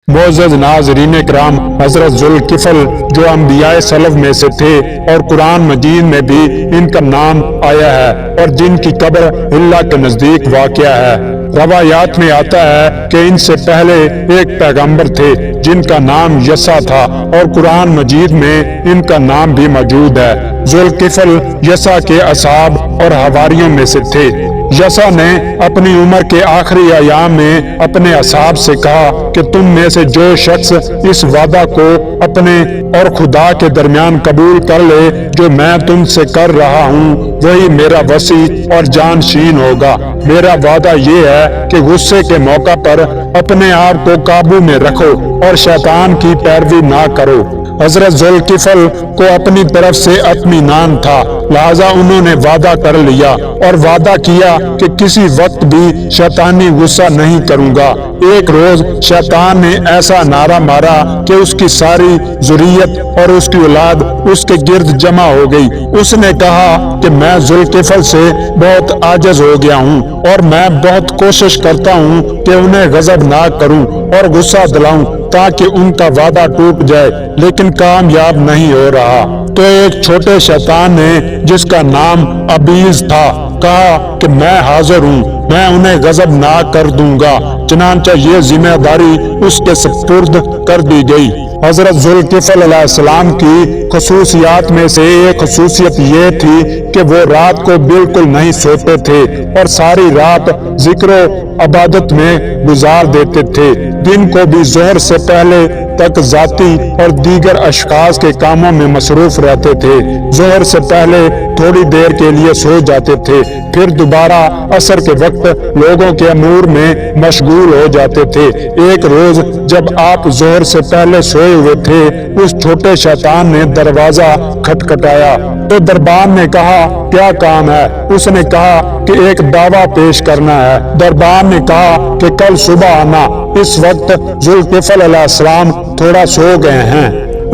معزز ناظرین کرام، حضرت ذوالکفل جو انبیاء سلف میں سے تھے اور قرآن مجید میں بھی ان کا نام آیا ہے اور جن کی قبر اللہ کے نزدیک واقع ہے۔ روایات میں آتا ہے کہ ان سے پہلے ایک پیغمبر تھے جن کا نام یسع تھا اور قرآن مجید میں ان کا نام بھی موجود ہے۔ ذوالکفل یسع کے اصحاب اور حواریوں میں سے تھے۔ یسع نے اپنی عمر کے آخری ایام میں اپنے اصحاب سے کہا کہ تم میں سے جو شخص اس وعدہ کو اپنے اور خدا کے درمیان قبول کر لے جو میں تم سے کر رہا ہوں، وہی میرا وصی اور جانشین ہوگا۔ میرا وعدہ یہ ہے کہ غصے کے موقع پر اپنے آپ کو قابو میں رکھو اور شیطان کی پیروی نہ کرو۔ حضرت ذوالکفل کو اپنی طرف سے اطمینان تھا، لہذا انہوں نے وعدہ کر لیا اور وعدہ کیا کہ کسی وقت بھی شیطانی غصہ نہیں کروں گا۔ ایک روز شیطان نے ایسا نعرہ مارا کہ اس کی ساری ذریت اور اس کی اولاد اس کے گرد جمع ہو گئی۔ اس نے کہا کہ میں ذوالکفل سے بہت عاجز ہو گیا ہوں اور میں بہت کوشش کرتا ہوں کہ انہیں غضب نہ کروں اور غصہ دلاؤں تاکہ ان کا وعدہ ٹوٹ جائے، لیکن کامیاب نہیں ہو رہا۔ تو ایک چھوٹے شیطان نے جس کا نام ابیز تھا کہا کہ میں حاضر ہوں، میں انہیں غضب نہ کر دوں گا۔ چنانچہ یہ ذمہ داری اس کے سپرد کر دی گئی۔ حضرت ذوالکفل علیہ السلام کی خصوصیات میں سے ایک خصوصیت یہ تھی کہ وہ رات کو بالکل نہیں سوتے تھے اور ساری رات ذکر و عبادت میں گزار دیتے تھے۔ دن کو بھی ظہر سے پہلے تک ذاتی اور دیگر اشخاص کے کاموں میں مصروف رہتے تھے۔ ظہر سے پہلے تھوڑی دیر کے لیے سو جاتے تھے، پھر دوبارہ عصر کے وقت لوگوں کے امور میں مشغول ہو جاتے تھے۔ ایک روز جب آپ ظہر سے پہلے سوئے ہوئے تھے، اس چھوٹے شیطان نے دروازہ کھٹکھٹایا تو دربان نے کہا کیا کام ہے؟ اس نے کہا کہ ایک دعویٰ پیش کرنا ہے۔ دربان نے کہا کہ کل صبح آنا، اس وقت ذوالکفل علیہ السلام تھوڑا سو گئے ہیں۔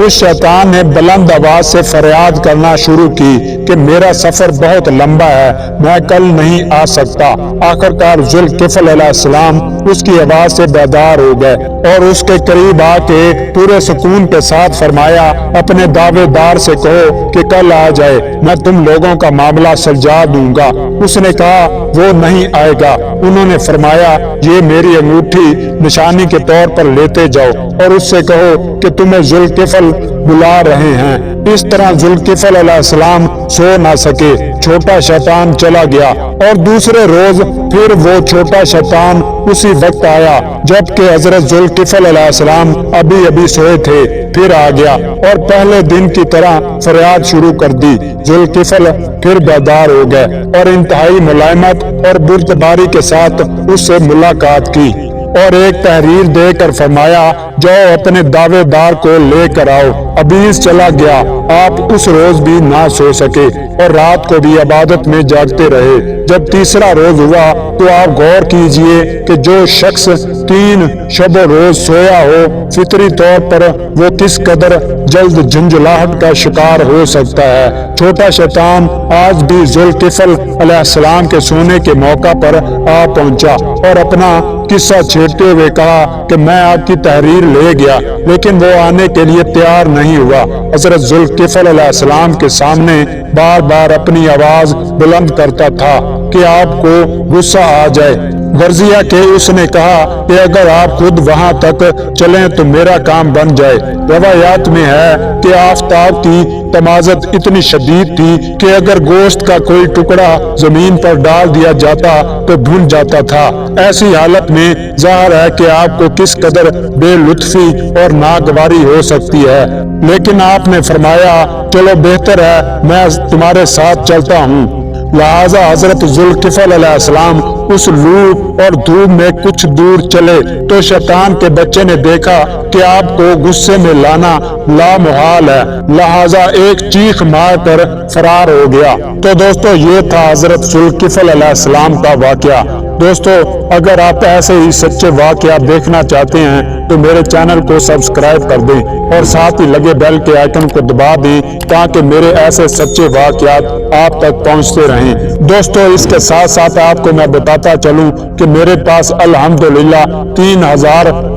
اس شیطان نے بلند آواز سے فریاد کرنا شروع کی کہ میرا سفر بہت لمبا ہے، میں کل نہیں آ سکتا۔ آخرکار ذوالکفل علیہ السلام اس کی آواز سے بیدار ہو گئے اور اس کے قریب آ کے پورے سکون کے ساتھ فرمایا اپنے دعوے دار سے کہو کہ کل آ جائے، میں تم لوگوں کا معاملہ سلجھا دوں گا۔ اس نے کہا وہ نہیں آئے گا۔ انہوں نے فرمایا یہ میری انگوٹھی نشانی کے طور پر لیتے جاؤ اور اس سے کہو کہ تمہیں ذوالکفل بلا رہے ہیں۔ اس طرح ذوالکفل علیہ السلام سو نہ سکے، چھوٹا شیطان چلا گیا اور دوسرے روز پھر وہ چھوٹا شیطان اسی وقت آیا جبکہ حضرت ذوالکفل علیہ السلام ابھی سوئے تھے، پھر آ گیا اور پہلے دن کی طرح فریاد شروع کر دی۔ ذوالکفل پھر بیدار ہو گئے اور انتہائی ملائمت اور بردباری کے ساتھ اس سے ملاقات کی اور ایک تحریر دے کر فرمایا جاؤ اپنے دعوے دار کو لے کر آؤ۔ ابیز چلا گیا۔ آپ اس روز بھی نہ سو سکے اور رات کو بھی عبادت میں جاگتے رہے۔ جب تیسرا روز ہوا تو آپ غور کیجئے کہ جو شخص 3 شب و روز سویا ہو، فطری طور پر وہ کس قدر جلد جھنجھلاہٹ کا شکار ہو سکتا ہے۔ چھوٹا شیطان آج بھی ذوالکفل علیہ السلام کے سونے کے موقع پر آ پہنچا اور اپنا قصہ چھیڑتے ہوئے کہا کہ میں آپ کی تحریر لے گیا، لیکن وہ آنے کے لیے تیار نہیں ہوا۔ حضرت ذوالکفل علیہ السلام کے سامنے بار بار اپنی آواز بلند کرتا تھا کہ آپ کو غصہ آ جائے۔ غرضیہ کہ اس نے کہا کہ اگر آپ خود وہاں تک چلیں تو میرا کام بن جائے۔ روایات میں ہے کہ آفتاب کی تمازت اتنی شدید تھی کہ اگر گوشت کا کوئی ٹکڑا زمین پر ڈال دیا جاتا تو بھن جاتا تھا۔ ایسی حالت میں ظاہر ہے کہ آپ کو کس قدر بے لطفی اور ناگواری ہو سکتی ہے، لیکن آپ نے فرمایا چلو بہتر ہے میں تمہارے ساتھ چلتا ہوں۔ لہذا حضرت ذوالکفل علیہ السلام اس لو اور دھوپ میں کچھ دور چلے تو شیطان کے بچے نے دیکھا کہ آپ کو غصے میں لانا لامحال ہے، لہذا ایک چیخ مار کر فرار ہو گیا۔ تو دوستو یہ تھا حضرت ذوالکفل علیہ السلام کا واقعہ۔ دوستو اگر آپ ایسے ہی سچے واقعات دیکھنا چاہتے ہیں تو میرے چینل کو سبسکرائب کر دیں اور ساتھ ہی لگے بیل کے آئیکن کو دبا دیں تاکہ میرے ایسے سچے واقعات آپ تک پہنچتے رہیں۔ دوستو اس کے ساتھ ساتھ آپ کو میں بتاتا چلوں کہ میرے پاس الحمدللہ 3000